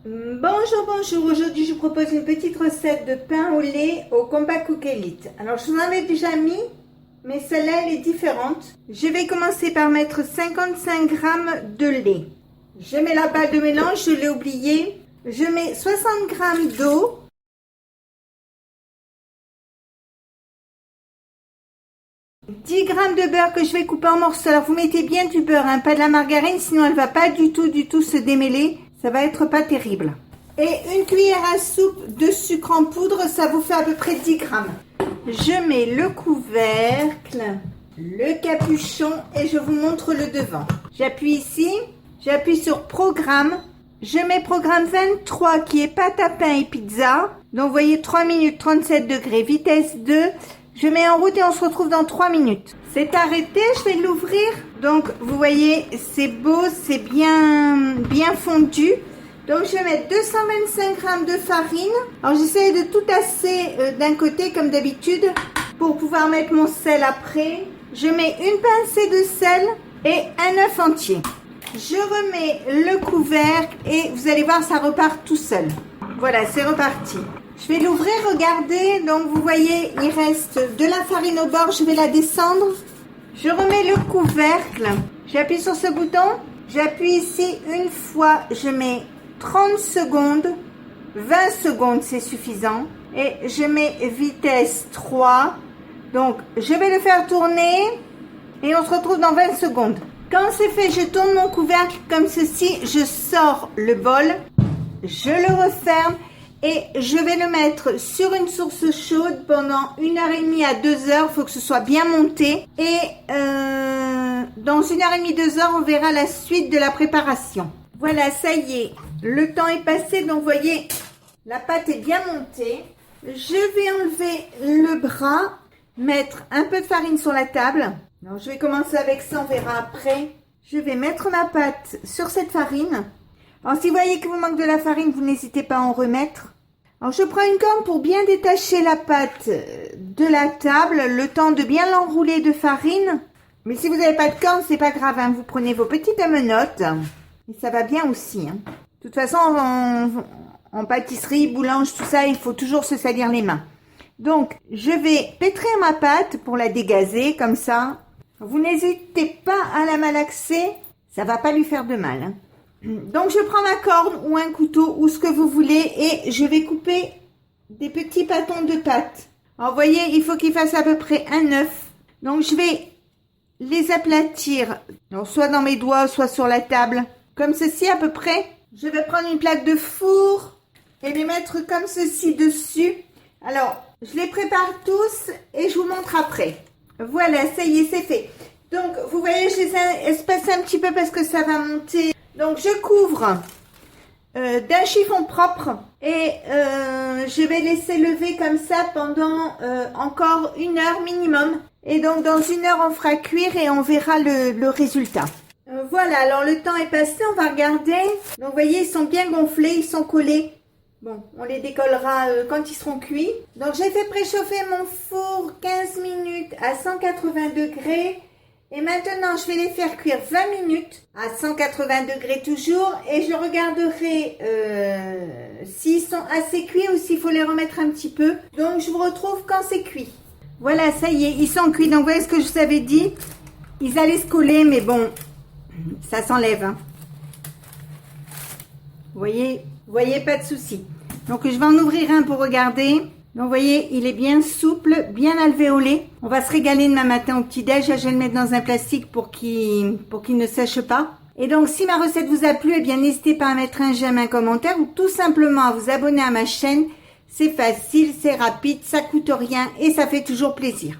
Bonjour, bonjour. Aujourd'hui, je vous propose une petite recette de pain au lait au Combat Cook Elite. Alors, je vous en avais déjà mis, mais celle-là, elle est différente. Je vais commencer par mettre 55 g de lait. Je mets la balle de mélange, je l'ai oublié. Je mets 60 g d'eau. « 10 g de beurre que je vais couper en morceaux. Alors, vous mettez bien du beurre, hein, pas de la margarine, sinon elle va pas du tout se démêler. Ça va être pas terrible. Et une cuillère à soupe de sucre en poudre, ça vous fait à peu près 10 g. Je mets le couvercle, le capuchon et je vous montre le devant. J'appuie ici, j'appuie sur programme. Je mets programme 23 qui est pâte à pain et pizza. Donc vous voyez 3 minutes 37 degrés, vitesse 2. Je mets en route et on se retrouve dans 3 minutes. C'est arrêté, je vais l'ouvrir. Donc vous voyez, c'est beau, c'est bien fondu. Donc je vais mettre 225 g de farine. Alors j'essaie de tout tasser d'un côté comme d'habitude pour pouvoir mettre mon sel après. Je mets une pincée de sel et un œuf entier. Je remets le couvercle et vous allez voir, ça repart tout seul. Voilà, c'est reparti. Je vais l'ouvrir, regardez. Donc vous voyez, il reste de la farine au bord. Je vais la descendre. Je remets le couvercle. J'appuie sur ce bouton. J'appuie ici une fois. Je mets 30 secondes. 20 secondes, c'est suffisant. Et je mets vitesse 3. Donc, je vais le faire tourner. Et on se retrouve dans 20 secondes. Quand c'est fait, je tourne mon couvercle comme ceci. Je sors le bol. Je le referme. Et je vais le mettre sur une source chaude pendant 1h30 à 2h. Il faut que ce soit bien monté. Et dans 1h30, 2h, on verra la suite de la préparation. Voilà, ça y est. Le temps est passé. Donc, vous voyez, la pâte est bien montée. Je vais enlever le bras. Mettre un peu de farine sur la table. Donc, je vais commencer avec ça. On verra après. Je vais mettre ma pâte sur cette farine. Alors, si vous voyez qu'il vous manque de la farine, vous n'hésitez pas à en remettre. Alors, je prends une corne pour bien détacher la pâte de la table, le temps de bien l'enrouler de farine. Mais si vous n'avez pas de corne, c'est pas grave, hein. Vous prenez vos petites menottes et ça va bien aussi, hein. De toute façon, en pâtisserie, boulange, tout ça, il faut toujours se salir les mains. Donc, je vais pétrir ma pâte pour la dégazer, comme ça. Vous n'hésitez pas à la malaxer, ça va pas lui faire de mal, hein. Donc, je prends ma corde ou un couteau ou ce que vous voulez et je vais couper des petits bâtons de pâte. Alors, vous voyez, il faut qu'il fasse à peu près un œuf. Donc, je vais les aplatir, donc, soit dans mes doigts, soit sur la table, comme ceci à peu près. Je vais prendre une plaque de four et les mettre comme ceci dessus. Alors, je les prépare tous et je vous montre après. Voilà, ça y est, c'est fait. Donc, vous voyez, je les espace un petit peu parce que ça va monter. Donc, je couvre d'un chiffon propre et je vais laisser lever comme ça pendant encore 1 heure minimum. Et donc, dans 1 heure, on fera cuire et on verra le résultat. Voilà, alors le temps est passé, on va regarder. Donc, vous voyez, ils sont bien gonflés, ils sont collés. Bon, on les décollera quand ils seront cuits. Donc, j'ai fait préchauffer mon four 15 minutes à 180 degrés. Et maintenant, je vais les faire cuire 20 minutes à 180 degrés toujours. Et je regarderai s'ils sont assez cuits ou s'il faut les remettre un petit peu. Donc, je vous retrouve quand c'est cuit. Voilà, ça y est, ils sont cuits. Donc, vous voyez ce que je vous avais dit. Ils allaient se coller, mais bon, ça s'enlève, hein. Vous voyez, pas de souci. Donc, je vais en ouvrir un pour regarder. Donc, vous voyez, il est bien souple, bien alvéolé. On va se régaler demain matin au petit-déj. Je vais le mettre dans un plastique pour qu'il ne sèche pas. Et donc, si ma recette vous a plu, eh bien, n'hésitez pas à mettre un j'aime, un commentaire ou tout simplement à vous abonner à ma chaîne. C'est facile, c'est rapide, ça coûte rien et ça fait toujours plaisir.